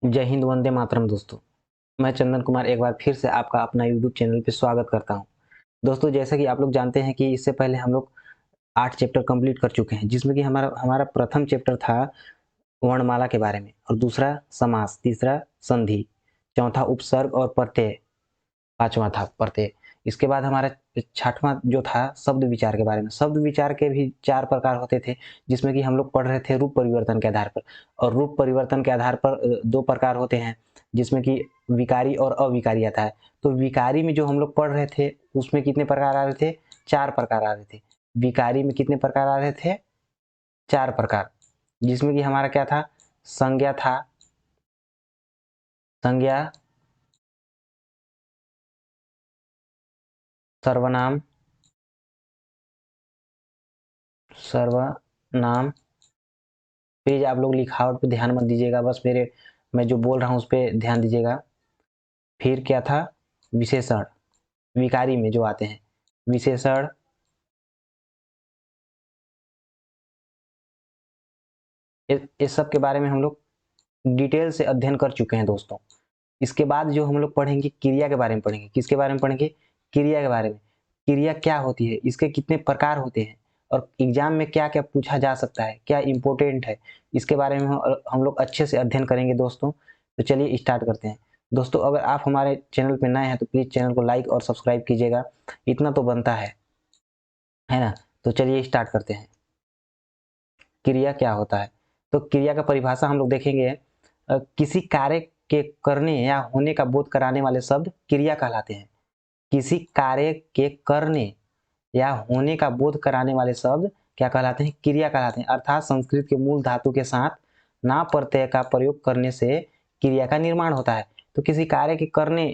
जय हिंद, वंदे मातरम दोस्तों। मैं चंदन कुमार एक बार फिर से आपका अपना यूट्यूब चैनल पे स्वागत करता हूं। दोस्तों, जैसा कि आप लोग जानते हैं कि इससे पहले हम लोग 8 चैप्टर कंप्लीट कर चुके हैं, जिसमें कि हमारा हमारा प्रथम चैप्टर था वर्णमाला के बारे में, और दूसरा समास, तीसरा संधि, चौथा उपसर्ग और प्रत्यय, पांचवा था प्रत्यय। इसके बाद हमारा छठवां जो था शब्द विचार के बारे में। शब्द विचार के भी 4 प्रकार होते थे, जिसमें कि हम लोग पढ़ रहे थे रूप परिवर्तन के आधार पर। और रूप परिवर्तन के आधार पर 2 प्रकार होते हैं, जिसमें कि विकारी और अविकारी आता है। तो विकारी में जो हम लोग पढ़ रहे थे उसमें कितने प्रकार आ रहे थे? 4 प्रकार आ रहे थे। विकारी में कितने प्रकार आ रहे थे? 4 प्रकार, जिसमें कि हमारा क्या था? संज्ञा था, संज्ञा, सर्वनाम, सर्वनाम। प्लीज आप लोग लिखावट पे ध्यान मत दीजिएगा, बस मेरे मैं जो बोल रहा हूँ उस पर ध्यान दीजिएगा। फिर क्या था? विशेषण, विकारी में जो आते हैं विशेषण, इस सब के बारे में हम लोग डिटेल से अध्ययन कर चुके हैं दोस्तों। इसके बाद जो हम लोग पढ़ेंगे क्रिया के बारे में पढ़ेंगे। किसके बारे में पढ़ेंगे? क्रिया के बारे में। क्रिया क्या होती है, इसके कितने प्रकार होते हैं, और एग्जाम में क्या क्या पूछा जा सकता है, क्या इंपॉर्टेंट है, इसके बारे में हम लोग अच्छे से अध्ययन करेंगे दोस्तों। तो चलिए स्टार्ट करते हैं। दोस्तों, अगर आप हमारे चैनल पर नए हैं तो प्लीज चैनल को लाइक और सब्सक्राइब कीजिएगा, इतना तो बनता है ना। तो चलिए स्टार्ट करते हैं। क्रिया क्या होता है? तो क्रिया का परिभाषा हम लोग देखेंगे। किसी कार्य के करने या होने का बोध कराने वाले शब्द क्रिया कहलाते हैं। किसी कार्य के करने या होने का बोध कराने वाले शब्द क्या कहलाते हैं? क्रिया कहलाते हैं। अर्थात संस्कृत के मूल धातु के साथ ना प्रत्यय का प्रयोग करने से क्रिया का निर्माण होता है। तो किसी कार्य के करने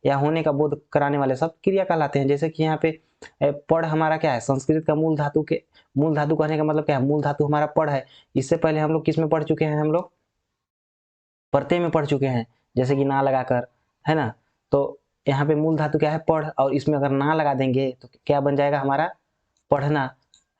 या होने का बोध कराने वाले शब्द क्रिया कहलाते हैं। जैसे कि यहाँ पे पढ़ हमारा क्या है? संस्कृत का मूल धातु कहने का मतलब क्या है? मूल धातु हमारा पढ़ है। इससे पहले हम लोग किस में पढ़ चुके हैं? हम लोग प्रत्यय में पढ़ चुके हैं, जैसे कि ना लगाकर, है ना। तो यहाँ पे मूल धातु क्या है? पढ़, और इसमें अगर ना लगा देंगे तो क्या बन जाएगा हमारा? पढ़ना,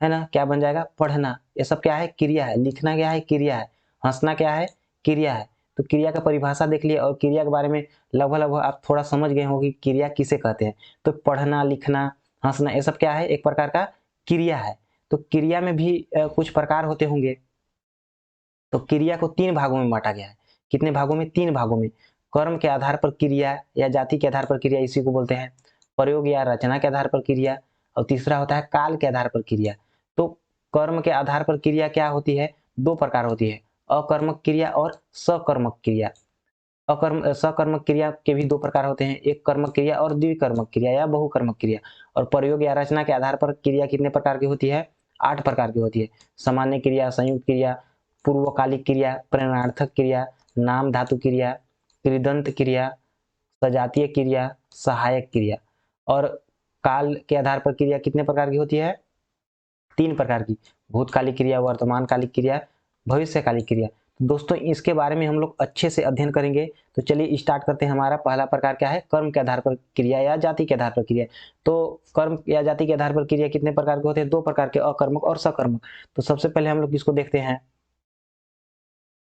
है ना। क्या बन जाएगा? पढ़ना। ये सब क्या है? क्रिया है। लिखना क्या है? क्रिया है। हंसना क्या है? क्रिया है। तो क्रिया का परिभाषा देख लिए, और क्रिया के बारे में लगभग लगभग आप थोड़ा समझ गए होंगे कि क्रिया किसे कहते हैं। तो पढ़ना, लिखना, हंसना, ये सब क्या है? एक प्रकार का क्रिया है। तो क्रिया में भी कुछ प्रकार होते होंगे। तो क्रिया को 3 भागों में बांटा गया है। कितने भागों में? 3 भागों में। कर्म के आधार पर क्रिया या जाति के आधार पर क्रिया, इसी को बोलते हैं। प्रयोग या रचना के आधार पर क्रिया, और तीसरा होता है काल के आधार पर क्रिया। तो कर्म के आधार पर क्रिया क्या होती है? 2 प्रकार होती है, अकर्मक क्रिया और सकर्मक क्रिया। सकर्मक क्रिया के भी 2 प्रकार होते हैं, एक कर्मक क्रिया और द्विकर्मक क्रिया या बहुकर्मक क्रिया। और प्रयोग या रचना के आधार पर क्रिया कितने प्रकार की होती है? 8 प्रकार की होती है। सामान्य क्रिया, संयुक्त क्रिया, पूर्वकालिक क्रिया, प्रेरणार्थक क्रिया, नाम धातु क्रिया, कृदंत क्रिया, सजातीय क्रिया, सहायक क्रिया। और काल के आधार पर क्रिया कितने प्रकार की होती है? 3 प्रकार की, भूतकालिक क्रिया, वर्तमानकालिक क्रिया, भविष्यकालिक क्रिया। दोस्तों, इसके बारे में हम लोग अच्छे से अध्ययन करेंगे। तो चलिए स्टार्ट करते हैं। हमारा पहला प्रकार क्या है? कर्म के आधार पर क्रिया या जाति के आधार पर क्रिया। तो कर्म या जाति के आधार पर क्रिया कितने प्रकार के होते हैं? 2 प्रकार के, अकर्मक और सकर्मक। तो सबसे पहले हम लोग किसको देखते हैं?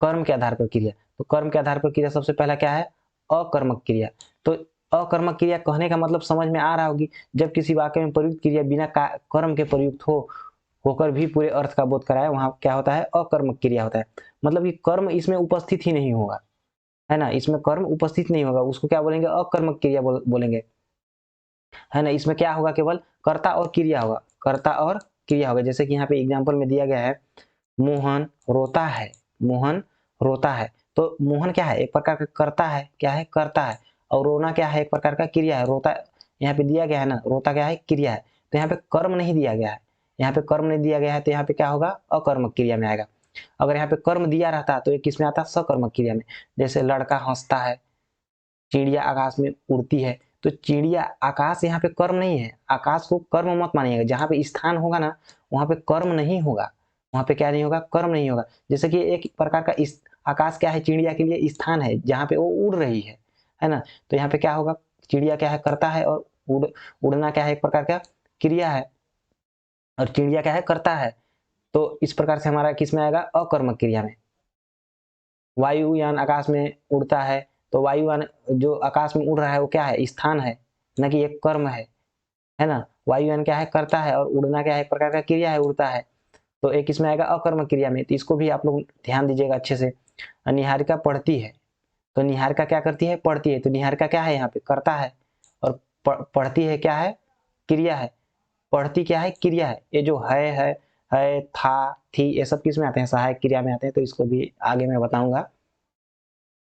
कर्म के आधार पर क्रिया। तो कर्म के आधार पर क्रिया सबसे पहला क्या है? अकर्मक क्रिया। तो अकर्मक क्रिया कहने का मतलब समझ में आ रहा होगी, जब किसी वाक्य में प्रयुक्त क्रिया बिना कर्म के प्रयुक्त होकर भी पूरे अर्थ का बोध कराए, वहां क्या होता है? अकर्मक क्रिया होता है। मतलब कि कर्म इसमें उपस्थित ही नहीं होगा, है ना। इसमें कर्म उपस्थित नहीं होगा, उसको क्या बोलेंगे? अकर्मक क्रिया बोलेंगे, है ना। इसमें क्या होगा? केवल कर्ता और क्रिया होगा, कर्ता और क्रिया होगा। जैसे कि यहाँ पे एग्जाम्पल में दिया गया है, मोहन रोता है। मोहन रोता है। तो मोहन क्या है? एक प्रकार का कर्ता है। क्या है? कर्ता है। और रोना क्या है? एक प्रकार का क्रिया है। रोता यहाँ पे दिया गया है ना, रोता क्या है? क्रिया है। तो यहाँ पे कर्म नहीं दिया गया है। यहाँ पे कर्म नहीं दिया गया है, तो यहाँ पे क्या होगा? अकर्मक क्रिया में आएगा। अगर यहाँ पे कर्म दिया रहता तो ये किस में आता? सकर्मक क्रिया में। जैसे लड़का हंसता है, चिड़िया आकाश में उड़ती है। तो चिड़िया आकाश यहाँ पे कर्म नहीं है। आकाश को कर्म मत मानिएगा। जहां पे स्थान होगा ना, वहां पे कर्म नहीं होगा। वहां पे क्या नहीं होगा? कर्म नहीं होगा। जैसे कि एक प्रकार का इस आकाश क्या है? चिड़िया के लिए स्थान है जहां पे वो उड़ रही है ना। तो यहाँ पे क्या होगा? चिड़िया क्या है? करता है, और उड़ना क्या है? एक प्रकार का क्रिया है, और चिड़िया क्या है? करता है। तो इस प्रकार से हमारा किस में आएगा? अकर्मक क्रिया में। वायुयान आकाश में उड़ता है, तो वायुयान जो आकाश में उड़ रहा है वो क्या है, स्थान है, न कि एक कर्म है ना। वायुयान क्या है, करता है, और उड़ना क्या है, एक प्रकार का क्रिया है, उड़ता है। तो एक इसमें आएगा अकर्मक क्रिया में, तो इसको भी आप लोग ध्यान दीजिएगा अच्छे से। निहारिका पढ़ती है, तो निहारिका क्या करती है, पढ़ती है, तो निहारिका क्या है, यहाँ पे करता है, और पढ़ती है क्या है, क्रिया है, पढ़ती क्या है, क्रिया है। ये जो है, था, थी, ये सब किस में आते हैं, सहायक क्रिया में आते हैं, तो इसको भी आगे मैं बताऊंगा।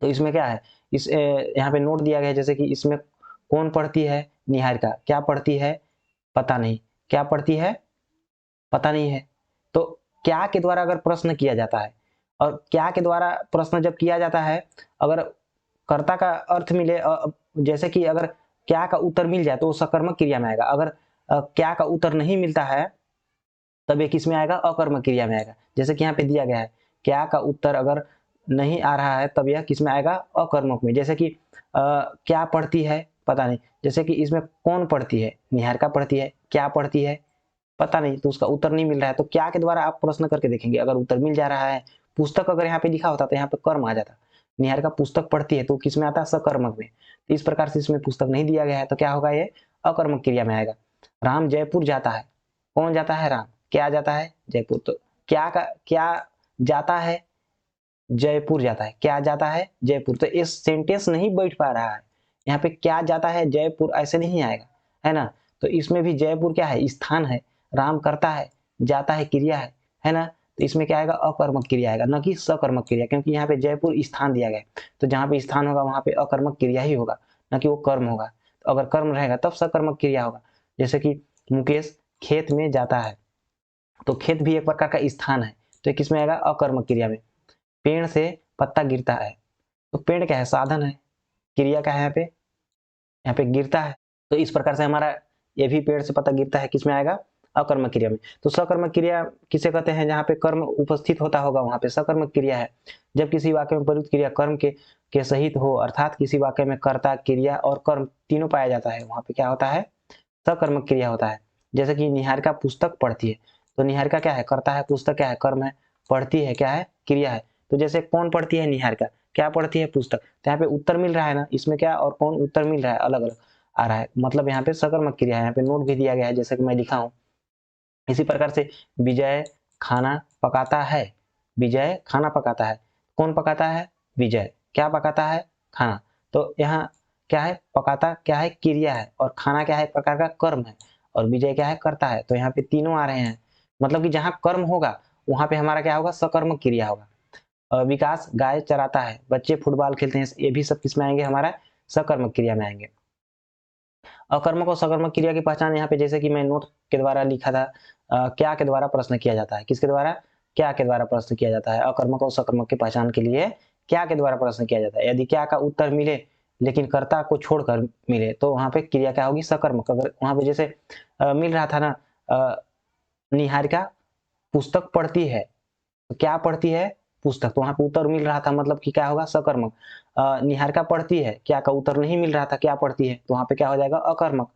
तो इसमें क्या है, इस यहाँ पे नोट दिया गया है, जैसे कि इसमें कौन पढ़ती है, निहारिका। क्या पढ़ती है, पता नहीं। क्या पढ़ती है, पता नहीं है। तो क्या के द्वारा अगर प्रश्न किया जाता है, और क्या के द्वारा प्रश्न जब किया जाता है, अगर कर्ता का अर्थ मिले, जैसे कि अगर क्या का उत्तर मिल जाए तो वो सकर्मक क्रिया में आएगा। अगर क्या का उत्तर नहीं मिलता है तब ये किस में आएगा, अकर्मक क्रिया में आएगा। जैसे कि यहाँ पे दिया गया है, क्या का उत्तर अगर नहीं आ रहा है तब यह किस में आएगा, अकर्मक में। जैसे कि क्या पढ़ती है, पता नहीं। जैसे कि इसमें कौन पढ़ती है, निहारिका पढ़ती है, क्या पढ़ती है, पता नहीं, तो उसका उत्तर नहीं मिल रहा है, तो क्या के द्वारा आप प्रश्न करके देखेंगे। अगर उत्तर मिल जा रहा है, पुस्तक अगर यहाँ पे लिखा होता तो यहाँ पे कर्म आ जाता, निहारिका पुस्तक पढ़ती है, तो किस में आता है, सकर्मक में। तो इस प्रकार से इसमें पुस्तक नहीं दिया गया है, तो क्या होगा, ये अकर्मक क्रिया में आएगा। राम जयपुर जाता है, कौन जाता है, राम। क्या जाता है, जयपुर। तो क्या जाता है, जयपुर जाता है। क्या जाता है, जयपुर। तो इस सेंटेंस नहीं बैठ पा रहा है, यहाँ पे क्या जाता है, जयपुर, ऐसे नहीं आएगा, है ना। तो इसमें भी जयपुर क्या है, स्थान है, राम करता है, जाता है, क्रिया है ना। तो इसमें क्या आएगा, अकर्मक क्रिया आएगा, न कि सकर्मक क्रिया, क्योंकि यहाँ पे जयपुर स्थान दिया गया। तो जहां पे स्थान होगा वहां पे अकर्मक क्रिया ही होगा, न कि वो कर्म होगा। तो अगर कर्म रहेगा तब सकर्मक क्रिया होगा। जैसे कि मुकेश खेत में जाता है, तो खेत भी एक प्रकार का स्थान है, तो ये किसमें आएगा, अकर्मक क्रिया में। पेड़ से पत्ता गिरता है, तो पेड़ क्या है, साधन है, क्रिया क्या है, यहाँ पे गिरता है। तो इस प्रकार से हमारा ये भी पेड़ से पत्ता गिरता है, किसमें आएगा, अकर्मक क्रिया में। तो सकर्मक क्रिया किसे कहते हैं, जहां पे कर्म उपस्थित होता होगा वहां पे सकर्मक क्रिया है। जब किसी वाक्य में प्रयुक्त क्रिया कर्म के सहित हो, अर्थात किसी वाक्य में कर्ता, क्रिया और कर्म तीनों पाया जाता है, वहां पे क्या होता है, सकर्मक क्रिया होता है। जैसे कि निहारिका पुस्तक पढ़ती है, तो निहारिका क्या है, करता है, पुस्तक क्या है, कर्म है, पढ़ती है क्या है, क्रिया है। तो जैसे कौन पढ़ती है, निहारिका। क्या पढ़ती है, पुस्तक। तो यहाँ पे उत्तर मिल रहा है ना, इसमें क्या और कौन उत्तर मिल रहा है, अलग अलग आ रहा है, मतलब यहाँ पे सकर्मक क्रिया है। यहाँ पे नोट भी दिया गया है, जैसे कि मैं लिखा हूँ। इसी प्रकार से विजय खाना पकाता है, विजय खाना पकाता है, कौन पकाता है, विजय। क्या पकाता है, खाना। तो यहाँ क्या है, पकाता क्या है, क्रिया है, और खाना क्या है, एक प्रकार का कर्म है, और विजय क्या है, करता है। तो यहाँ पे तीनों आ रहे हैं, मतलब कि जहां कर्म होगा वहां पे हमारा क्या होगा, सकर्मक क्रिया होगा। विकास गाय चराता है, बच्चे फुटबॉल खेलते हैं, ये भी सब किसमें आएंगे, हमारा सकर्मक क्रिया में आएंगे। अकर्मक और सकर्मक क्रिया की पहचान यहाँ पे, जैसे कि मैं नोट के द्वारा लिखा था, क्या के द्वारा प्रश्न किया जाता है, किसके द्वारा, क्या के द्वारा प्रश्न किया जाता है। अकर्मक और सकर्मक की पहचान के लिए क्या के द्वारा प्रश्न किया जाता है। यदि क्या का उत्तर मिले लेकिन कर्ता को छोड़कर मिले, तो वहां पे क्रिया क्या होगी, सकर्मक। अगर वहां पे जैसे मिल रहा था ना, निहारिका पुस्तक पढ़ती है, तो क्या पढ़ती है, पुस्तक, तो वहां पे उत्तर मिल रहा था, मतलब कि क्या होगा, सकर्मक। निहारिका पढ़ती है, क्या का उत्तर नहीं मिल रहा था, क्या पढ़ती है, तो वहां पे क्या हो जाएगा, अकर्मक,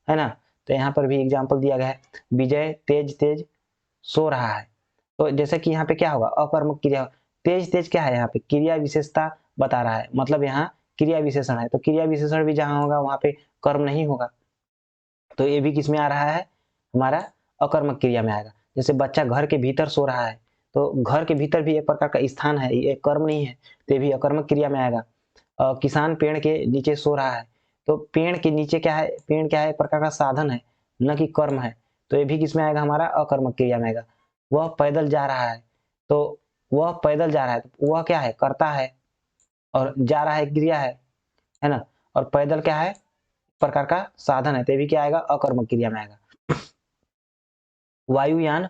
है ना। तो यहाँ पर भी एग्जाम्पल दिया गया है, विजय तेज तेज सो रहा है, तो जैसे कि यहाँ पे क्या होगा, अकर्मक क्रिया। तेज तेज क्या है, यहाँ पे क्रिया विशेषता बता रहा है, मतलब यहाँ क्रिया विशेषण है, तो क्रिया विशेषण भी जहां होगा वहां पे कर्म नहीं होगा, तो ये भी किसमें आ रहा है, हमारा अकर्मक क्रिया में आएगा। जैसे बच्चा घर के भीतर सो रहा है, तो घर के भीतर भी एक प्रकार का स्थान है, ये कर्म नहीं है, तो ये भी अकर्मक क्रिया में आएगा। किसान पेड़ के नीचे सो रहा है, तो पेड़ के नीचे क्या है, पेड़ क्या है, एक प्रकार का साधन है, न कि कर्म है, तो ये भी किसमें आएगा, हमारा अकर्मक क्रिया में आएगा। वह पैदल जा रहा है, तो वह पैदल जा रहा है, तो वह क्या है, करता है, और जा रहा है क्रिया है ना, और पैदल क्या है, प्रकार का साधन है, तो ये भी क्या आएगा, अकर्मक क्रिया में आएगा। वायुयान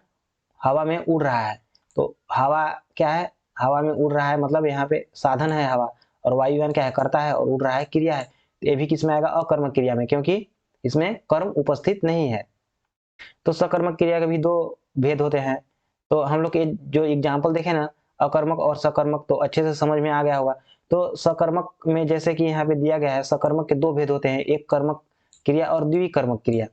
हवा में उड़ रहा है, तो हवा क्या है, हवा में उड़ रहा है, मतलब यहाँ पे साधन है हवा, और वायुयान क्या है, करता है, और उड़ रहा है, क्रिया है। तो ये भी किसमें आएगा, अकर्मक क्रिया में, क्योंकि इसमें कर्म उपस्थित नहीं है। तो सकर्मक क्रिया के भी दो भेद होते हैं, तो हम लोग के जो एग्जाम्पल देखे ना, अकर्मक और सकर्मक, तो अच्छे से समझ में आ गया होगा। तो सकर्मक में जैसे कि यहाँ पे दिया गया है, सकर्मक के दो भेद होते हैं, एक कर्मक क्रिया और द्विकर्मक क्रिया।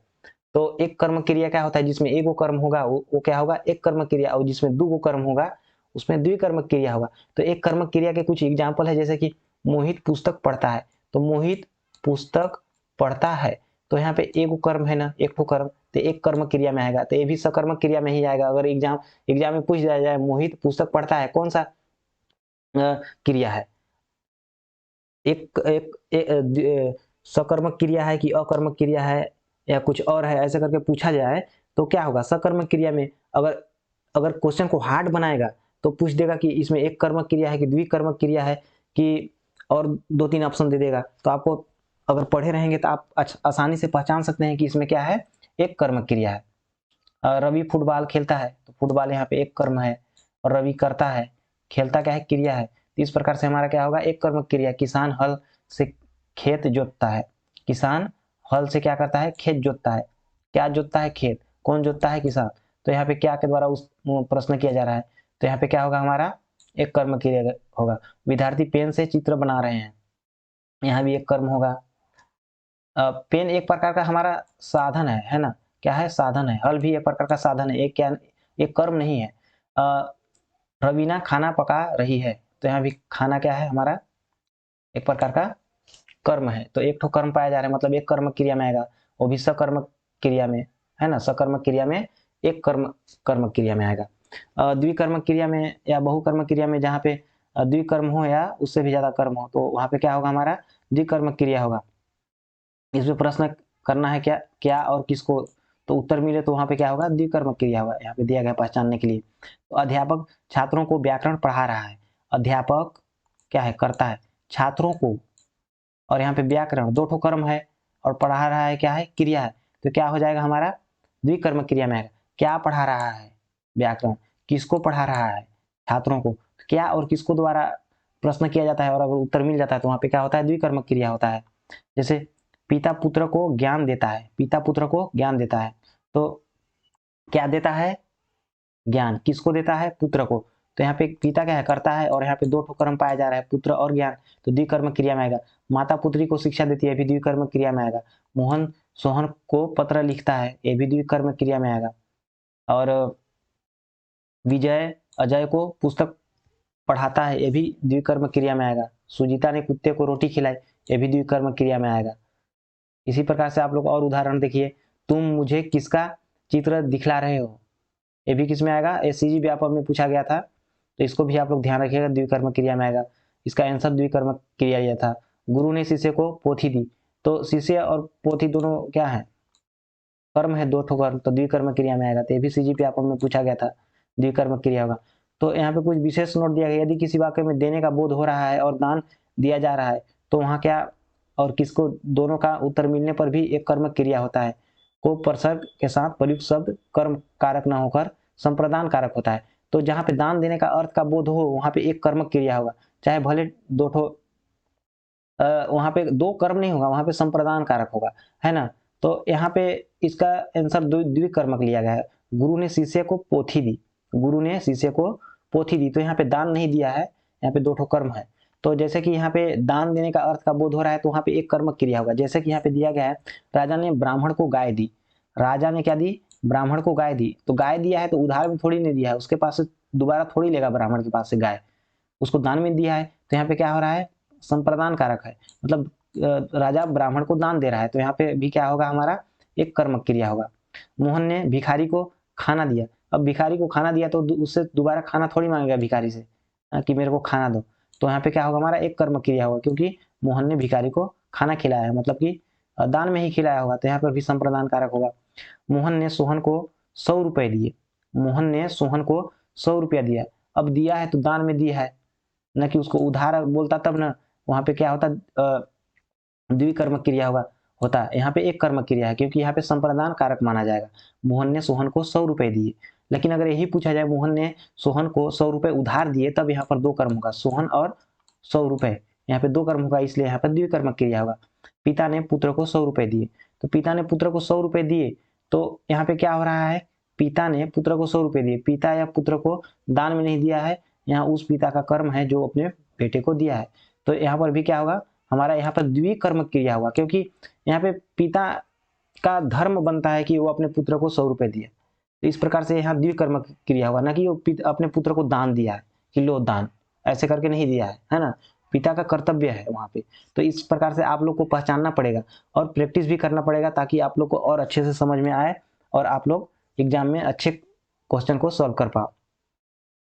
तो एक कर्म क्रिया क्या होता है, जिसमें एक वो कर्म होगा वो क्या होगा, एक कर्म क्रिया, और जिसमें दो कर्म होगा उसमें द्विकर्मक क्रिया होगा। तो एक कर्मक क्रिया के कुछ एग्जाम्पल है, जैसे कि मोहित पुस्तक पढ़ता है, तो मोहित पुस्तक पढ़ता है, तो यहाँ पे एक कर्म है ना, एक ठो कर्म, तो एक कर्मक क्रिया में आएगा, तो ये भी सकर्मक क्रिया में ही आएगा। अगर एग्जाम में पूछ दिया जाए मोहित पुस्तक पढ़ता है, कौन सा क्रिया है, एक एक, एक सकर्मक क्रिया है कि अकर्मक क्रिया है या कुछ और है, ऐसा करके पूछा जाए तो क्या होगा, सकर्मक क्रिया में अगर अगर क्वेश्चन को हार्ड बनाएगा तो पूछ देगा कि इसमें एक कर्मक क्रिया है कि द्विकर्मक क्रिया है कि, और 2-3 ऑप्शन दे देगा। तो आपको अगर पढ़े रहेंगे तो आप आसानी से पहचान सकते हैं कि इसमें क्या है, एक कर्मक क्रिया है। रवि फुटबॉल खेलता है, तो फुटबॉल यहाँ पे एक कर्म है, और रवि करता है, खेलता क्या है, क्रिया है। तो इस प्रकार से हमारा क्या होगा, एक कर्मक क्रिया। किसान हल से खेत जोतता है, किसान हल से क्या करता है, खेत जोतता है। क्या जोतता है, खेत। कौन जोतता है, किसान। तो यहाँ पे क्या के द्वारा उस प्रश्न किया जा रहा है, तो यहाँ पे क्या होगा हमारा, एक कर्म क्रिया होगा। विद्यार्थी पेन से चित्र बना रहे हैं, यहाँ भी एक कर्म होगा। पेन एक प्रकार का हमारा साधन है ना, क्या है, साधन है। हल भी एक प्रकार का साधन है, एक क्या, एक कर्म नहीं है। रवीना खाना पका रही है, तो यहाँ भी खाना क्या है हमारा, एक प्रकार का कर्म है। तो एक ठो कर्म पाया जा रहा है, मतलब एक कर्म क्रिया में आएगा, वो भी सकर्मक क्रिया में, है ना, सकर्मक क्रिया में एक कर्म क्रिया में आएगा। द्विकर्मक क्रिया में या बहुकर्मक क्रिया में, जहाँ पे द्विकर्म हो या उससे भी ज्यादा कर्म हो, तो वहां पे क्या होगा हमारा, द्विकर्मक क्रिया होगा। इसमें प्रश्न करना है क्या क्या और किसको, तो उत्तर मिले तो वहां पे क्या होगा, द्विकर्मक क्रिया होगा, यहाँ पे दिया गया पहचानने के लिए। तो अध्यापक छात्रों को व्याकरण पढ़ा रहा है, अध्यापक क्या है, करता है, छात्रों को, और यहाँ पे व्याकरण, दो ठो कर्म है, और पढ़ा रहा है क्या है, क्रिया है। तो क्या हो जाएगा हमारा, द्विकर्मक क्रिया में आएगा। क्या पढ़ा रहा है, व्याकरण। किसको पढ़ा रहा है, छात्रों को। क्या और किसको द्वारा प्रश्न किया जाता है और अगर उत्तर मिल जाता है तो वहां पे क्या होता है, द्विकर्मक क्रिया होता है। जैसे पिता पुत्र को ज्ञान देता है, पिता पुत्र को ज्ञान देता है, तो क्या देता है, ज्ञान। किसको देता है, पुत्र को। तो यहाँ पे पिता क्या है, करता है, और यहाँ पे दो ठो कर्म पाया जा रहा है, पुत्र और ज्ञान, तो द्विकर्मक क्रिया में आएगा। माता पुत्री को शिक्षा देती है, भी द्विकर्मक क्रिया में आएगा। मोहन सोहन को पत्र लिखता है, ये भी द्विकर्मक क्रिया में आएगा। और विजय अजय को पुस्तक पढ़ाता है, ये भी द्विकर्मक क्रिया में आएगा। सुजीता ने कुत्ते को रोटी खिलाई, ये भी द्विकर्मक क्रिया में आएगा। इसी प्रकार से आप लोग और उदाहरण देखिए, तुम मुझे किसका चित्र दिखला रहे हो, ये भी किस में आएगा, एससीजी व्यापक में पूछा गया था, तो इसको भी आप लोग ध्यान रखिएगा, द्विकर्मक क्रिया में आएगा। इसका आंसर द्विकर्मक क्रिया यह था। गुरु ने शिष्य को पोथी दी, तो शिष्य और पोथी दोनों क्या है, कर्म है, दो ठो कर्म, तो द्विकर्मक क्रिया में आएगा। तो ये भी सीजी व्यापक में पूछा गया था, द्विकर्मक क्रिया होगा। तो यहाँ पे कुछ विशेष नोट दिया गया, यदि किसी वाक्य में देने का बोध हो रहा है और दान दिया जा रहा है, तो वहाँ क्या और किसको, दोनों का उत्तर मिलने पर भी एक कर्मक क्रिया होता है। को प्रसर्ग के साथ प्रयुक्त शब्द कर्म कारक न होकर संप्रदान कारक होता है। तो जहाँ पे दान देने का अर्थ का बोध हो, वहाँ पे एक कर्मक क्रिया होगा, चाहे भले दो ठो, वहाँ पे दो कर्म नहीं होगा, वहाँ पे संप्रदान कारक होगा, है ना। तो यहाँ पे इसका आंसर द्विकर्मक लिया गया है। गुरु ने शिष्य को पोथी दी, गुरु ने शिष्य को पोथी दी, तो यहाँ पे दान नहीं दिया है, यहाँ पे दो ठो कर्म है। तो जैसे कि यहाँ पे दान देने का अर्थ का बोध हो रहा है, तो वहाँ पे एक कर्मक क्रिया होगा। जैसे कि यहाँ पे दिया गया है, राजा ने ब्राह्मण को गाय दी, राजा ने क्या दी, ब्राह्मण को गाय दी। तो गाय दिया है तो उधार में थोड़ी नहीं दिया है, उसके पास से दोबारा थोड़ी लेगा ब्राह्मण के पास से गाय, उसको दान में दिया है। तो यहाँ पे क्या हो रहा है, संप्रदान कारक है, मतलब राजा ब्राह्मण को दान दे रहा है, तो यहाँ पे भी क्या होगा हमारा, एक कर्मक क्रिया होगा। मोहन ने भिखारी को खाना दिया, अब भिखारी को खाना दिया तो उससे दोबारा खाना थोड़ी मांगेगा भिखारी से, कि मेरे को खाना दो। तो यहाँ पे क्या होगा हमारा, एक कर्मक क्रिया होगा, क्योंकि मोहन ने भिखारी को खाना खिलाया है, मतलब कि दान में ही खिलाया होगा, तो यहाँ पर भी संप्रदान कारक होगा। मोहन ने सोहन को 100 रुपए दिए, मोहन ने सोहन को 100 रुपया दिया, अब दिया है तो दान में दिया है, न कि उसको उधार बोलता तब ना, वहां पे क्या होता, द्विकर्मक क्रिया होता है। यहाँ पे एक कर्मक क्रिया है, क्योंकि यहाँ पे संप्रदान कारक माना जाएगा। मोहन ने सोहन को 100 रुपए दिए, लेकिन अगर यही पूछा जाए मोहन ने सोहन को 100 रुपए उधार दिए, तब यहाँ पर दो कर्म होगा, सोहन और 100 रुपए, यहाँ पे दो कर्म होगा, इसलिए यहाँ पर द्विकर्मक क्रिया होगा। पिता ने पुत्र को 100 रुपए दिए, तो पिता ने पुत्र को 100 रुपए दिए, तो यहाँ पे क्या हो रहा है, पिता ने पुत्र को 100 रुपए दिए, पिता या पुत्र को दान में नहीं दिया है, यहाँ उस पिता का कर्म है जो अपने बेटे को दिया है। तो यहाँ पर भी क्या होगा हमारा, यहाँ पर द्विकर्मक क्रिया होगा, क्योंकि यहाँ पे पिता का धर्म बनता है कि वो अपने पुत्र को 100 रुपए दिए, तो इस प्रकार से यहाँ द्विकर्मक क्रिया होगा, ना कि वो अपने पुत्र को दान दिया है कि लो दान, ऐसे करके नहीं दिया है ना, पिता का कर्तव्य है वहां पे। तो इस प्रकार से आप लोग को पहचानना पड़ेगा और प्रैक्टिस भी करना पड़ेगा ताकि आप लोग को और अच्छे से समझ में आए और आप लोग एग्जाम में अच्छे क्वेश्चन को सॉल्व कर पाओ।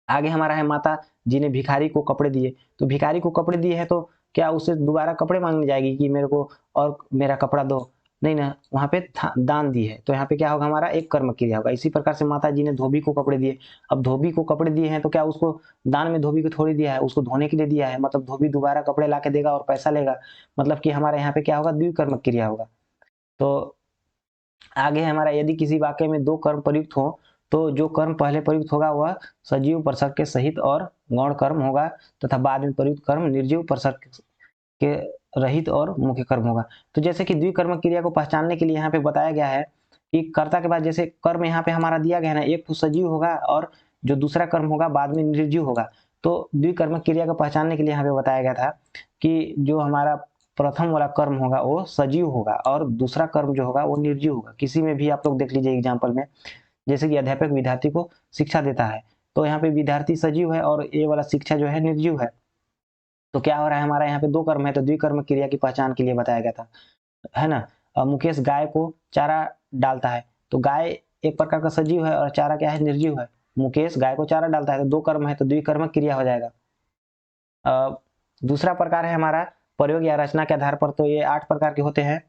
आगे हमारा है माता जी ने भिखारी को कपड़े दिए, तो भिखारी को कपड़े दिए हैं तो क्या उसे दोबारा कपड़े मांगने जाएगी कि मेरे को और मेरा कपड़ा दो, नहीं ना, वहां पे दान दी है, तो यहाँ पे क्या होगा, हमारा एक कर्म क्रिया होगा। इसी प्रकार से माता जी ने धोबी को कपड़े दिए, अब धोबी को कपड़े दिए हैं तो क्या उसको दान में धोबी को थोड़ी दिया है, उसको धोने के लिए दिया है, मतलब धोबी दोबारा कपड़े ला के देगा और पैसा लेगा, मतलब कि हमारे यहाँ पे क्या होगा, द्विकर्म क्रिया होगा। तो आगे हमारा यदि किसी वाक्य में दो कर्म प्रयुक्त हो तो जो कर्म पहले प्रयुक्त होगा वह सजीव प्रसर्ग के सहित और गौण कर्म होगा तथा बाद में प्रयुक्त कर्म निर्जीव प्रसर्ग के रहित और मुख्य कर्म होगा। तो जैसे कि द्विकर्म क्रिया को पहचानने के लिए यहाँ पे बताया गया है कि कर्ता के बाद जैसे कर्म यहाँ पे हमारा दिया गया है ना, एक तो सजीव होगा और जो दूसरा कर्म होगा बाद में निर्जीव होगा। तो द्विकर्म क्रिया को पहचानने के लिए यहाँ पे बताया गया था कि जो हमारा प्रथम वाला कर्म होगा वो सजीव होगा और दूसरा कर्म जो होगा वो निर्जीव होगा। किसी में भी आप लोग देख लीजिए एग्जाम्पल में, जैसे कि अध्यापक विद्यार्थी को शिक्षा देता है तो यहाँ पे विद्यार्थी सजीव है और ये वाला शिक्षा जो है निर्जीव है। तो क्या हो रहा है, हमारा यहाँ पे दो कर्म है तो द्विकर्म क्रिया की पहचान के लिए बताया गया था, है ना। मुकेश गाय को चारा डालता है, तो गाय एक प्रकार का सजीव है और चारा क्या है, निर्जीव है। मुकेश गाय को चारा डालता है तो दो कर्म है तो द्विकर्म क्रिया हो जाएगा। दूसरा प्रकार है हमारा प्रयोग या रचना के आधार पर, तो ये 8 प्रकार के होते हैं।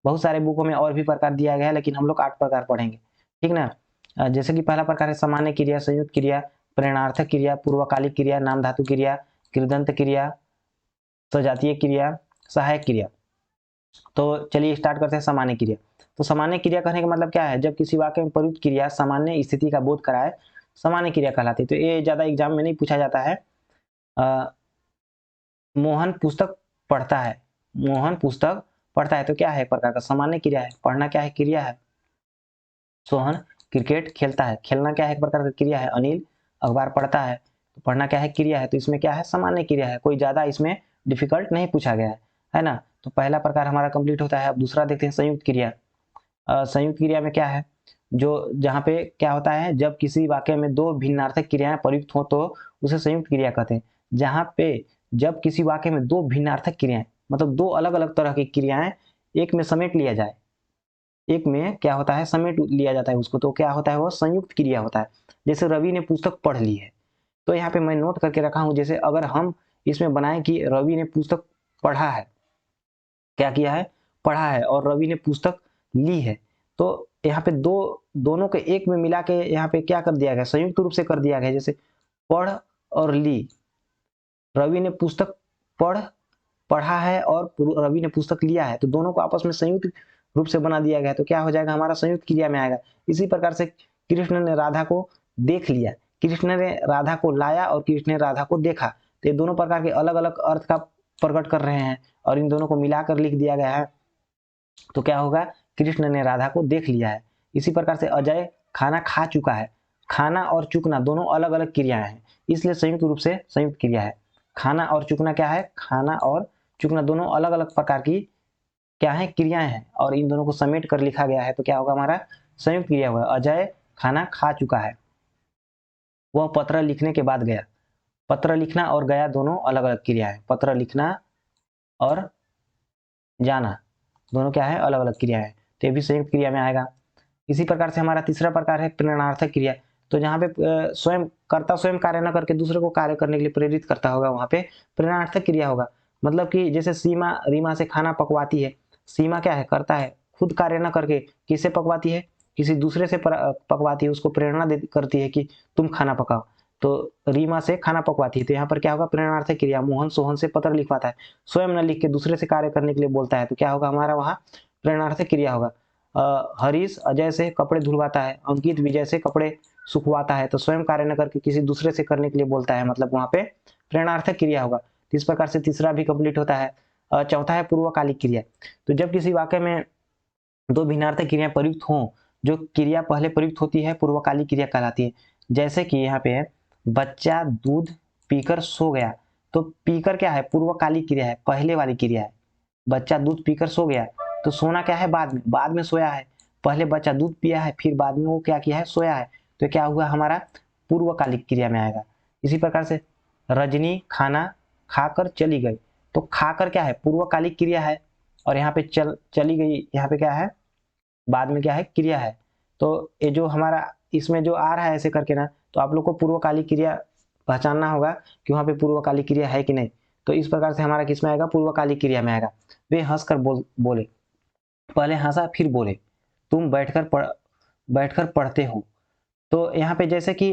बहुत सारे बुकों में और भी प्रकार दिया गया है लेकिन हम लोग 8 प्रकार पढ़ेंगे, ठीक ना। जैसे कि पहला प्रकार है सामान्य क्रिया, संयुक्त क्रिया, प्रेरणार्थक क्रिया, पूर्वकालिक क्रिया, नाम धातु क्रिया, कृदंत क्रिया, सजातीय क्रिया, सहायक क्रिया। तो चलिए स्टार्ट करते हैं सामान्य क्रिया। तो सामान्य क्रिया कहने का मतलब क्या है, जब किसी वाक्य में प्रयुक्त क्रिया सामान्य स्थिति का बोध कराए, सामान्य क्रिया कहलाती है। तो ये ज्यादा एग्जाम में नहीं पूछा जाता है। मोहन पुस्तक पढ़ता है, मोहन पुस्तक पढ़ता है तो क्या है, एक प्रकार का सामान्य क्रिया है, पढ़ना क्या है, क्रिया है। सोहन क्रिकेट खेलता है, खेलना क्या है, एक प्रकार का क्रिया है। अनिल अखबार पढ़ता है तो पढ़ना क्या है, क्रिया है। तो इसमें क्या है, सामान्य क्रिया है, कोई ज्यादा इसमें डिफिकल्ट नहीं पूछा गया है ना। तो पहला प्रकार हमारा कंप्लीट होता है। अब दूसरा देखते हैं संयुक्त क्रिया। संयुक्त क्रिया में क्या है, जो जहाँ पे क्या होता है, जब किसी वाक्य में दो भिन्नार्थक क्रियाएं प्रयुक्त हो तो उसे संयुक्त क्रिया कहते हैं। जहाँ पे जब किसी वाक्य में दो भिन्नार्थक क्रियाएं, मतलब दो अलग अलग तरह की क्रियाएं एक में समेट लिया जाए, एक में क्या होता है, समेट लिया जाता है उसको, तो क्या होता है, वो संयुक्त क्रिया होता है। जैसे रवि ने पुस्तक पढ़ ली है, तो यहाँ पे मैं नोट करके रखा हूं, जैसे अगर हम इसमें बनाए कि रवि ने पुस्तक पढ़ा है, क्या किया है, पढ़ा है, और रवि ने पुस्तक ली है, तो यहाँ पे दोनों के एक में मिला के यहाँ पे क्या कर दिया गया, संयुक्त रूप से कर दिया गया। जैसे पढ़ और ली, रवि ने पुस्तक पढ़ा है और रवि ने पुस्तक लिया है, तो दोनों को आपस में संयुक्त रूप से बना दिया गया, तो क्या हो जाएगा, हमारा संयुक्त क्रिया में आएगा। इसी प्रकार से कृष्ण ने राधा को देख लिया, कृष्ण ने राधा को लाया और कृष्ण ने राधा को देखा, तो ये दोनों प्रकार के अलग अलग अर्थ का प्रकट कर रहे हैं और इन दोनों को मिलाकर लिख दिया गया है, तो क्या होगा, कृष्ण ने राधा को देख लिया है। इसी प्रकार से अजय खाना खा चुका है, खाना और चुकना दोनों अलग अलग क्रियाएं हैं, इसलिए संयुक्त रूप से संयुक्त क्रिया है। खाना और चुकना क्या है, खाना और चुकना दोनों अलग अलग प्रकार की क्या है, क्रियाएं हैं, और इन दोनों को समेट कर लिखा गया है, तो क्या होगा, हमारा संयुक्त क्रिया होगा। अजय खाना खा चुका है, वह पत्र लिखने के बाद गया। पत्र लिखना और गया दोनों अलग अलग क्रिया है, पत्र लिखना और जाना दोनों क्या है, अलग अलग क्रिया है, तो ये भी संयुक्त क्रिया में आएगा। इसी प्रकार से हमारा तीसरा प्रकार है प्रेरणार्थक क्रिया। तो जहाँ पे स्वयं कर्ता स्वयं कार्य न करके दूसरे को कार्य करने के लिए प्रेरित करता होगा, वहां पे प्रेरणार्थक क्रिया होगा। मतलब कि जैसे सीमा रीमा से खाना पकवाती है, सीमा क्या है, करता है, खुद कार्य न करके किससे पकवाती है, किसी दूसरे से पकवाती है, उसको प्रेरणा करती है कि तुम खाना पकाओ, तो रीमा से खाना पकवाती है, तो यहाँ पर क्या होगा, प्रेरणार्थक क्रिया। मोहन सोहन से पत्र लिखवाता है, स्वयं न लिख के दूसरे से कार्य करने के लिए बोलता है, तो क्या होगा, हमारा वहाँ प्रेरणार्थक क्रिया होगा। हरीश अजय से कपड़े धुलवाता है, अंकित विजय से कपड़े सुखवाता है, तो स्वयं कार्य न करके किसी दूसरे से करने के लिए बोलता है, मतलब वहां पे प्रेरणार्थक क्रिया होगा। इस प्रकार से तीसरा भी कंप्लीट होता है। चौथा है पूर्वकालिक क्रिया। तो जब किसी वाक्य में दो भिन्नार्थक क्रियाएं प्रयुक्त हों, जो क्रिया पहले प्रयुक्त होती है पूर्वकालिक क्रिया कहलाती है। जैसे कि यहाँ पे है बच्चा दूध पीकर सो गया, तो पीकर क्या है, पूर्वकालिक क्रिया है, पहले वाली क्रिया है। बच्चा दूध पीकर सो गया, तो सोना क्या है, बाद में सोया है, पहले बच्चा दूध पिया है, फिर बाद में वो क्या किया है, सोया है, तो क्या हुआ हमारा पूर्वकालिक क्रिया में आएगा। इसी प्रकार से रजनी खाना खाकर चली गई, तो खाकर क्या है, पूर्वकालिक क्रिया है, और यहाँ पे चली गई, यहाँ पे क्या है, बाद में क्या है, क्रिया है। तो ये जो हमारा इसमें जो आ रहा है ऐसे करके ना, तो आप लोग को पूर्वकालिक क्रिया पहचानना होगा कि वहाँ पे पूर्वकालिक क्रिया है कि नहीं। तो इस प्रकार से हमारा किस में आएगा, पूर्वकालिक क्रिया में आएगा। वे हंसकर बोले, पहले हंसा फिर बोले, तुम बैठकर पढ़ते हो। तो यहाँ पे जैसे कि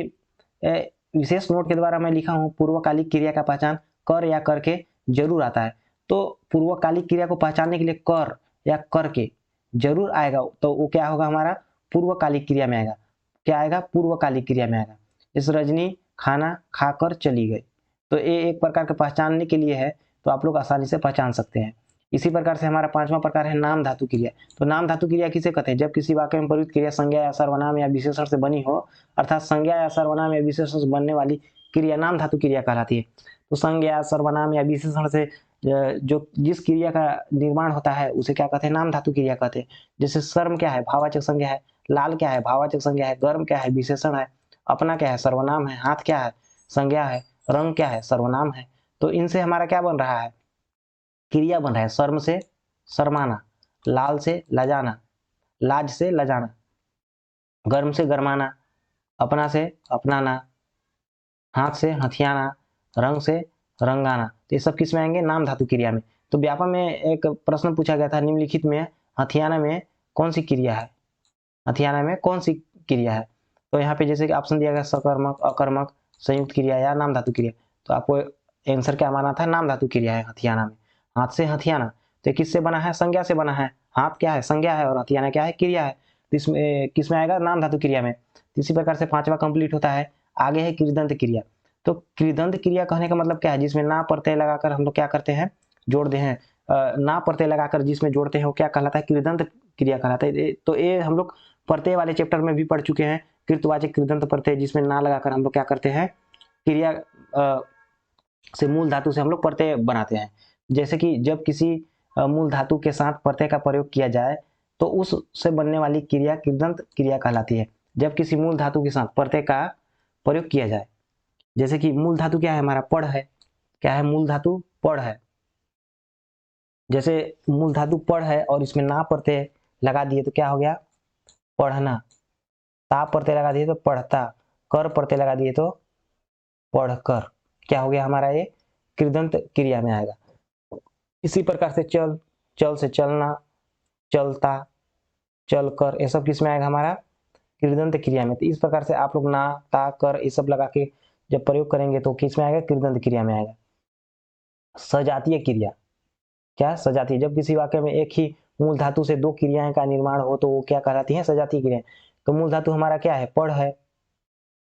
विशेष नोट के द्वारा मैं लिखा हूँ, पूर्वकालिक क्रिया का पहचान कर या करके जरूर आता है। तो पूर्वकालिक क्रिया को पहचानने के लिए कर या करके जरूर आएगा, तो वो क्या होगा हमारा, पूर्वकालिक क्रिया में आएगा। क्या आएगा, पूर्वकालिक क्रिया में आएगा। इस रजनी खाना खाकर चली गई, तो ये एक प्रकार के पहचानने के लिए है, तो आप लोग आसानी से पहचान सकते हैं। इसी प्रकार से हमारा पांचवा प्रकार है नाम धातु क्रिया। तो नाम धातु क्रिया किसे कहते हैं, जब किसी वाक्य में प्रयुक्त क्रिया संज्ञा या सर्वनाम या विशेषण से बनी हो, अर्थात संज्ञा या सर्वनाम या विशेषण से बनने वाली क्रिया नाम धातु क्रिया कहलाती है। तो संज्ञा सर्वनाम या विशेषण से जो जिस क्रिया का निर्माण होता है उसे क्या कहते हैं, नाम धातु क्रिया कहते हैं। जैसे शर्म क्या है, भाववाचक संज्ञा है, लाल क्या है, भाववाचक संज्ञा है, गर्म क्या है, विशेषण है, अपना क्या है, सर्वनाम है, हाथ क्या है, संज्ञा है, रंग क्या है, सर्वनाम है। तो इनसे हमारा क्या बन रहा है, क्रिया बन रहा है। शर्म से शर्माना, लाल से लजाना, लाज से लजाना, गर्म से गरमाना, अपना से अपनाना, हाथ से हथियाना, रंग से रंगाना। तो ये सब किस में आएंगे, नाम धातु क्रिया में। तो व्यापक में एक प्रश्न पूछा गया था निम्नलिखित में हथियाना में कौन सी क्रिया है, हथियाना में कौन सी क्रिया है। तो यहाँ पे जैसे कि ऑप्शन दिया गया सकर्मक, अकर्मक, संयुक्त क्रिया या नाम धातु क्रिया। तो आपको आंसर क्या माना था, नाम धातु क्रिया है हथियाना में। हाथ से हथियाना, तो किससे बना है, संज्ञा से बना है। हाथ क्या है, संज्ञा है, और हथियाना क्या है, क्रिया है। तो इसमें किस में आएगा, नाम धातु क्रिया में। इसी प्रकार से पांचवा कंप्लीट होता है। आगे है कृदंत क्रिया। तो कृदंत क्रिया कहने का मतलब क्या है, जिसमें ना प्रत्यय लगाकर हम लोग क्या करते हैं, जोड़ते हैं। ना प्रत्यय लगाकर जिसमें जोड़ते हैं वो क्या कहलाता है, कृदंत क्रिया कहलाता है। तो ये हम लोग प्रत्यय वाले चैप्टर में भी पढ़ चुके हैं, कृतवाचक कृदंत प्रत्यय, जिसमें ना लगाकर हम लोग क्या करते हैं, क्रिया से मूल धातु से हम लोग प्रत्यय बनाते हैं। जैसे कि जब किसी मूल धातु के साथ प्रत्यय का प्रयोग किया जाए तो उससे बनने वाली क्रिया कृदंत क्रिया कहलाती है। जब किसी मूल धातु के साथ प्रत्यय का प्रयोग किया जाए, जैसे कि मूल धातु क्या है हमारा, पढ़ है। क्या है, मूल धातु पढ़ है। जैसे मूल धातु पढ़ है और इसमें ना प्रत्यय लगा दिए तो क्या हो गया, पढ़ना। ता प्रत्यय लगा दिए तो पढ़ता, कर प्रत्यय लगा दिए तो पढ़कर। क्या हो गया हमारा, ये कृदंत क्रिया में आएगा। इसी प्रकार से चल, चल से चलना, चलता, चलकर, ये सब किस में आएगा हमारा, कृदंत क्रिया में। तो इस प्रकार से आप लोग ना, ता, कर ये सब लगा के जब प्रयोग करेंगे तो किस में आएगा, कृदंत क्रिया में आएगा। सजातीय क्रिया, क्या सजातीय, जब किसी वाक्य में एक ही मूल धातु से दो क्रियाएं का निर्माण हो तो वो क्या कहलाती है, सजातीय क्रिया। तो मूल धातु हमारा क्या है, पढ़ है,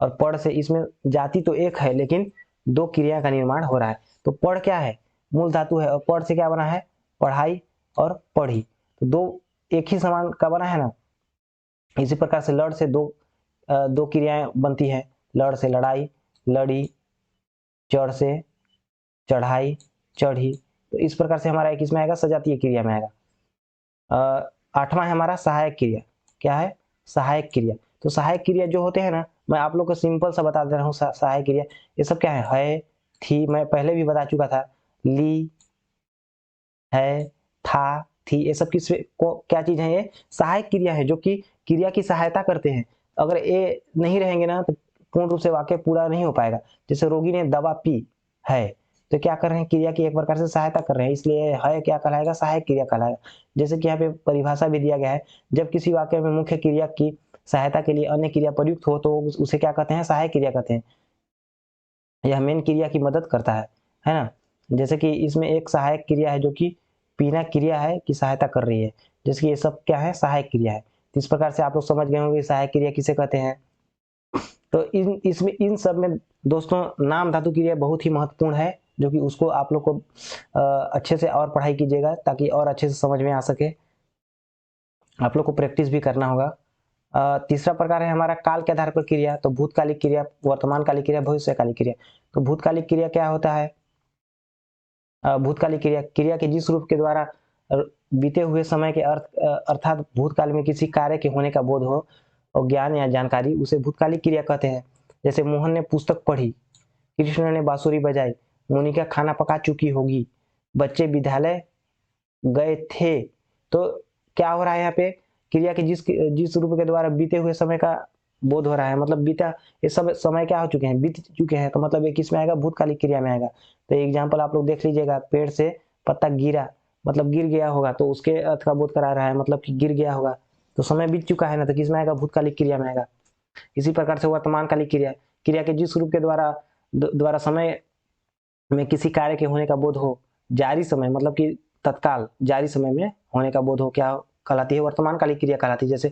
और पढ़ से इसमें जाति तो एक है लेकिन दो क्रिया का निर्माण हो रहा है। तो पढ़ क्या है, मूल धातु है, और पढ़ से क्या बना है, पढ़ाई और पढ़ी, तो दो एक ही समान का बना है ना। इसी प्रकार से लड़ से दो क्रियाएं बनती है, लड़ से लड़ाई, लड़ी, चढ़ से चढ़ाई, चढ़ी। तो इस प्रकार से हमारा एक इसमें आएगा, सजातीय क्रिया में आएगा। आठवां है हमारा सहायक क्रिया। क्या है, सहायक क्रिया। तो सहायक क्रिया जो होते हैं ना, मैं आप लोग को सिंपल सा बता दे रहा हूँ। सहायक क्रिया ये सब क्या है, थी, मैं पहले भी बता चुका था, ली, है, था, थी, ये सब किस को क्या चीज है, ये सहायक क्रिया है, जो कि क्रिया की सहायता करते हैं। अगर ये नहीं रहेंगे ना तो पूर्ण रूप से वाक्य पूरा नहीं हो पाएगा। जैसे रोगी ने दवा पी है, तो क्या कर रहे हैं, क्रिया की एक प्रकार से सहायता कर रहे हैं, इसलिए है क्या कहलाएगा, सहायक क्रिया कहलाएगा। जैसे कि यहाँ पे परिभाषा भी दिया गया है, जब किसी वाक्य में मुख्य क्रिया की सहायता के लिए अन्य क्रिया प्रयुक्त हो तो उसे क्या कहते हैं, सहायक क्रिया कहते हैं। यह मेन क्रिया की मदद करता है ना। जैसे कि इसमें एक सहायक क्रिया है जो कि पीना क्रिया है की सहायता कर रही है, जैसे कि ये सब क्या है, सहायक क्रिया है। तो इस प्रकार से आप लोग समझ गए होंगे सहायक क्रिया किसे कहते हैं। तो इन सब में दोस्तों नाम धातु क्रिया बहुत ही महत्वपूर्ण है, जो कि उसको आप लोग को अच्छे से और पढ़ाई कीजिएगा ताकि और अच्छे से समझ में आ सके। आप लोग को प्रैक्टिस भी करना होगा। तीसरा प्रकार है हमारा काल के आधार पर क्रिया। तो भूतकालिक क्रिया, वर्तमानकालिक क्रिया, भविष्यकालिक क्रिया। तो भूतकालिक क्रिया क्या होता है, भूतकालिक क्रिया, क्रिया के जिस रूप के द्वारा बीते हुए समय के अर्थात भूतकाल में किसी कार्य के होने का बोध हो और ज्ञान या जानकारी, उसे भूतकालिक क्रिया कहते हैं। जैसे मोहन ने पुस्तक पढ़ी, कृष्ण ने बांसुरी बजाई, मोनिका खाना पका चुकी होगी, बच्चे विद्यालय गए थे। तो क्या हो रहा है यहाँ पे, क्रिया के जिस रूप के द्वारा बीते हुए समय का बोध हो रहा है, मतलब बीता ये सब समय क्या हो चुके हैं, बीत चुके हैं, तो मतलब ये किस में आएगा, भूतकालिक क्रिया में आएगा। तो एग्जाम्पल आप लोग देख लीजिएगा, पेड़ से पत्ता गिरा, मतलब गिर गया होगा, तो उसके अर्थ का बोध करा रहा है, मतलब कि गिर गया होगा, तो समय बीत चुका है ना, तो किस में आएगा, भूतकालिक क्रिया में आएगा। इसी प्रकार से वर्तमान कालिक क्रिया, क्रिया के जिस रूप के द्वारा समय में किसी कार्य के होने का बोध हो, जारी समय मतलब कि तत्काल जारी समय में होने का बोध हो, क्या कहलाती है, वर्तमान कालिक क्रिया कहलाती है। जैसे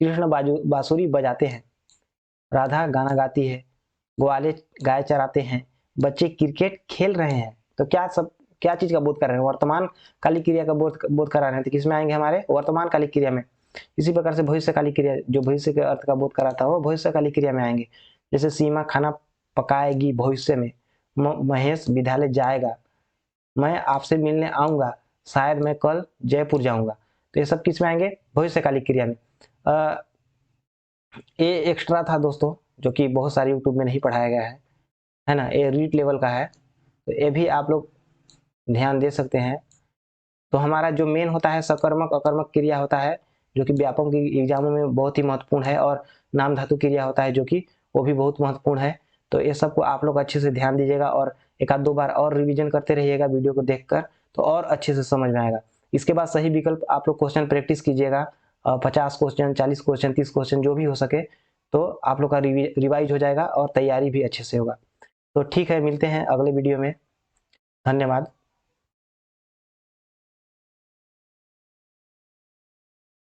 कृष्ण बांसुरी बजाते हैं, राधा गाना गाती है, ग्वाले गाय चराते हैं, बच्चे क्रिकेट खेल रहे हैं। तो क्या चीज का बोध कर रहे हैं, वर्तमान कालिक क्रिया का बोध करा रहे हैं। तो किसमें आएंगे, हमारे वर्तमान कालिक क्रिया में। इसी प्रकार से भविष्य कालिक क्रिया, जो भविष्य के अर्थ का बोध कराता हो, भविष्य कालिक क्रिया में आएंगे। जैसे सीमा खाना पकाएगी भविष्य में, महेश विद्यालय जाएगा, मैं आपसे मिलने आऊंगा, शायद मैं कल जयपुर जाऊंगा। तो ये सब किस में आएंगे, भविष्यकालिक क्रिया में। ये एक्स्ट्रा था दोस्तों, जो कि बहुत सारी यूट्यूब में नहीं पढ़ाया गया है ना, ये रीट लेवल का है, तो ये भी आप लोग ध्यान दे सकते हैं। तो हमारा जो मेन होता है सकर्मक अकर्मक क्रिया होता है, जो कि व्यापक एग्जामों में बहुत ही महत्वपूर्ण है, और नाम धातु क्रिया होता है, जो कि वो भी बहुत महत्वपूर्ण है। तो ये सबको आप लोग अच्छे से ध्यान दीजिएगा, और एक आध दो बार और रिवीजन करते रहिएगा वीडियो को देखकर, तो और अच्छे से समझ में आएगा। इसके बाद सही विकल्प आप लोग क्वेश्चन प्रैक्टिस कीजिएगा, 50 क्वेश्चन, 40 क्वेश्चन, 30 क्वेश्चन जो भी हो सके, तो आप लोग का रिवाइज हो जाएगा और तैयारी भी अच्छे से होगा। तो ठीक है, मिलते हैं अगले वीडियो में। धन्यवाद।